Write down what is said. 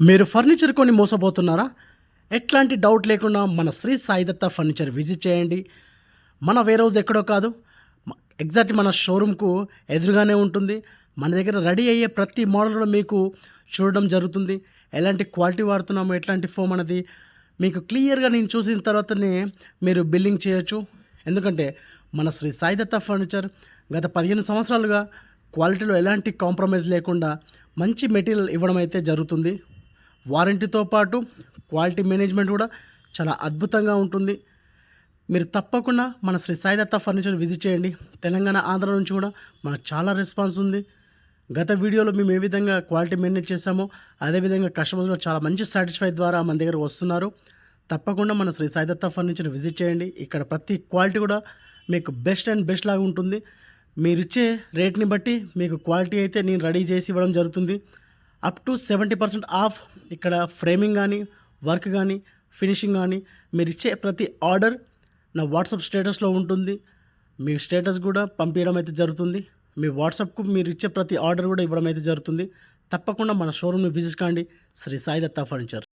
మీరు ఫర్నిచర్ కొని మోసపోతున్నారా? ఎట్లాంటి డౌట్ లేకుండా మన శ్రీ సాయి దత్త ఫర్నిచర్ విజిట్ చేయండి. మన వేర్‌హౌస్ ఎక్కడో కాదు. మ ఎగ్జాక్ట్ మన షోరూమ్‌కు ఎదురుగానే ఉంటుంది. మన దగ్గర రెడీ అయ్యే ప్రతి మోడల్ కూడా మీకు చూడడం జరుగుతుంది. ఎలాంటి క్వాలిటీ వాడుతున్నామో, ఎట్లాంటి ఫోమ్ అనేది మీకు క్లియర్‌గా నేను చూసిన తర్వాతనే మీరు బిల్లింగ్ చేయొచ్చు. ఎందుకంటే మన శ్రీ సాయి దత్త ఫర్నిచర్ గత 15 సంవత్సరాలుగా క్వాలిటీలో ఎలాంటి కాంప్రమైజ్ లేకుండా మంచి మెటీరియల్ ఇవ్వడం అయితే జరుగుతుంది. వారంటీతో పాటు క్వాలిటీ మేనేజ్మెంట్ కూడా చాలా అద్భుతంగా ఉంటుంది. మీరు తప్పకుండా మన శ్రీ సాయి దత్త ఫర్నిచర్ విజిట్ చేయండి. తెలంగాణ, ఆంధ్ర నుంచి కూడా మనకు చాలా రెస్పాన్స్ ఉంది. గత వీడియోలో మేము ఏ విధంగా క్వాలిటీ మెయింటైన్ చేశామో అదేవిధంగా కస్టమర్స్ కూడా చాలా మంచి సాటిస్ఫై ద్వారా మన దగ్గర వస్తున్నారు. తప్పకుండా మన శ్రీ సాయి దత్త ఫర్నిచర్ విజిట్ చేయండి. ఇక్కడ ప్రతి క్వాలిటీ కూడా మీకు బెస్ట్ అండ్ బెస్ట్ లాగా ఉంటుంది. మీరిచ్చే రేట్ని బట్టి మీకు క్వాలిటీ అయితే నేను రెడీ చేసి ఇవ్వడం జరుగుతుంది. Up to 70% of. ఇక్కడ ఫ్రేమింగ్ కానీ, వర్క్ కానీ, ఫినిషింగ్ కానీ మీరిచ్చే ప్రతి ఆర్డర్ నా వాట్సాప్ స్టేటస్లో ఉంటుంది. మీ స్టేటస్ కూడా పంపించడం అయితే జరుగుతుంది. మీ వాట్సాప్కు మీరు ఇచ్చే ప్రతి ఆర్డర్ కూడా ఇవ్వడం అయితే జరుగుతుంది. తప్పకుండా మన షోరూమ్ని విజిట్ కాండి. శ్రీ సాయి దత్త ఫర్నిచర్.